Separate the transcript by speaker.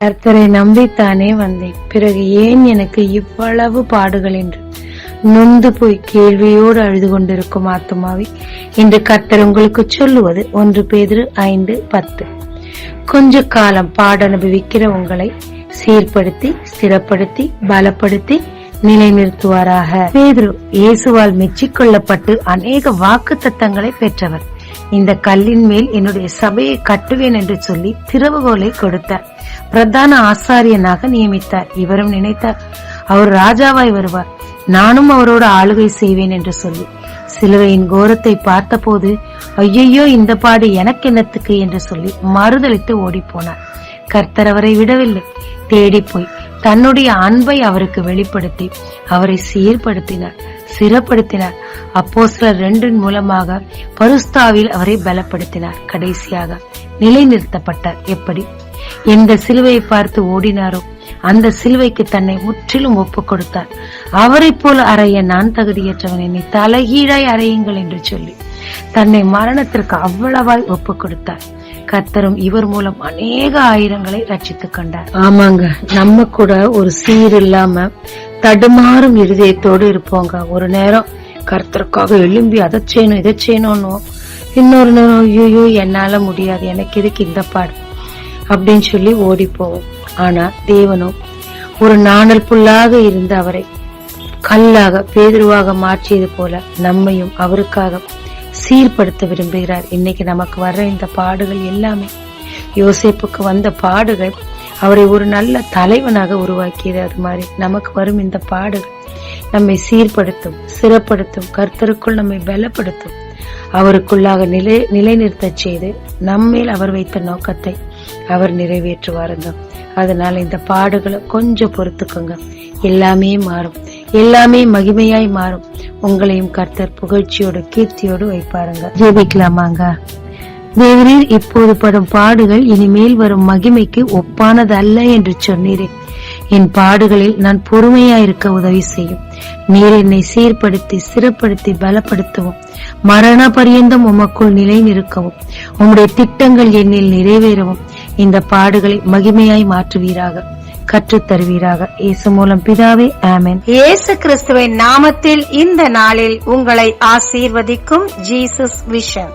Speaker 1: கர்த்தரை நம்பித்தானே வந்தேன், பிறகு ஏன் எனக்கு இவ்வளவு பாடுகள் என்று நொந்து போய் கேள்வியோடு அழுது கொண்டிருக்கும் ஆத்துமாவை இன்று கர்த்தர் உங்களுக்கு சொல்லுவது 1 பேதுரு 5:10. கொஞ்ச காலம் பாட அனுபவிக்கிற உங்களை சீர்படுத்தி, ஸ்திரப்படுத்தி, பலப்படுத்தி நிலைநிறுத்துவாராக. பேதுரு இயேசுவால் மெச்சிக்கொள்ளப்பட்டு அநேக வாக்கு தத்தங்களை பெற்றவர். இந்த கல்லின் மேல் என்னுடைய சபையை கட்டுவேன் என்று சொல்லி திறவுகோலை கொடுத்தார். பிரதான ஆசாரியனாக நியமித்தார். இவரும் நினைத்தார், அவர் ராஜாவாய் வருவார், நானும் அவரோட ஆளுகை செய்வேன் என்று சொல்லி சிலுவையின் கோரத்தை பார்த்த போது ஐயையோ இந்த பாடு எனக்கு என்னத்துக்கு என்று சொல்லி மறுதளித்து ஓடி போனார். கர்த்தர் அவரை விடவில்லை, தேடி போய் தன்னுடைய அன்பை அவருக்கு வெளிப்படுத்தி அவரை சீர்படுத்தினார், சிறப்படுத்தினார். அப்போஸ்தலர் 2 மூலமாக பரிசுத்தாவில் அவரை பலப்படுத்தினார். கடைசியாக நிலைநிறுத்தப்பட்டார். எப்படி? எந்த சிலுவையை பார்த்து ஓடினாரோ அந்த சிலுவைக்கு தன்னை முற்றிலும் ஒப்புக் கொடுத்தார். அவரை போல அறைய நான் தகுதியற்றவன், என்னை தலைகீழாய் அறையுங்கள் என்று சொல்லி தன்னை மரணத்திற்கு அவ்வளவாய் ஒப்புக் கொடுத்தார். கர்த்தரும் இவர் மூலம் அநேக ஆயிரங்களை ரட்சித்துக் கொண்டார். ஆமாங்க, நம்ம கூட ஒரு சீர் இல்லாம தடுமாறும் இருதயத்தோடு இருப்போங்க. ஒரு நேரம் கர்த்தருக்காக எழும்பி அதை செய்யணும் இதை செய்யணும்னு, இன்னொரு நேரம் ஐயோ என்னால முடியாது, எனக்கு எதுக்கு இந்த பாடு அப்படின்னு சொல்லி ஓடி போவோம். ஆனா தேவனும் ஒரு நாணல் புல்லாக இருந்து அவரை கல்லாக பேதுருவாக மாற்றியது போல நம்மையும் அவருக்காக சீர்படுத்த விரும்புகிறார். இன்னைக்கு நமக்கு வர்ற இந்த பாடுகள் எல்லாமே, யோசேப்புக்கு வந்த பாடுகள் அவரை ஒரு நல்ல தலைவனாக உருவாக்கியது. அது மாதிரி நமக்கு வரும் இந்த பாடுகள் நம்மை சீர்படுத்தும், சிறப்படுத்தும், கர்த்தருக்குள் நம்மை பலப்படுத்தும், அவருக்குள்ளாக நிலைநிறுத்த செய்து நம்மேல் அவர் வைத்த நோக்கத்தை அவர் நிறைவேற்றுவாருங்க. அதனால இந்த பாடுகளை கொஞ்சம் பொறுத்துக்கோங்க, எல்லாமே மாறும், எல்லாமே மகிமையாய் மாறும். உங்களையும் கர்த்தர் புகழ்ச்சியோடு கீர்த்தியோடு வைப்பாருங்க. ஜெபிக்கலாமாங்க. தேவரீர், இப்போது படும் பாடுகள் இனிமேல் வரும் மகிமைக்கு ஒப்பானது அல்ல என்று சொன்னீரே. என் பாடுகளில் நான் பொறுமையாயிருக்க உதவி செய்யும். நீர் என்னை சீர்படுத்தி, சிறப்படுத்தி, பலப்படுத்தவும், மரண பரியந்தம் உமக்குள் நிலை நிற்கவும், உம்முடைய திட்டங்கள் என்னில் நிறைவேறவும் இந்த பாடுகளை மகிமையாய் மாற்றுவீராக, கற்றுத் தருவீராக. இயேசு மூலம் பிதாவே, ஆமென்.
Speaker 2: இயேசு கிறிஸ்துவின் நாமத்தில் இந்த நாளில் உங்களை ஆசீர்வதிக்கும் ஜீசஸ் விஷன்.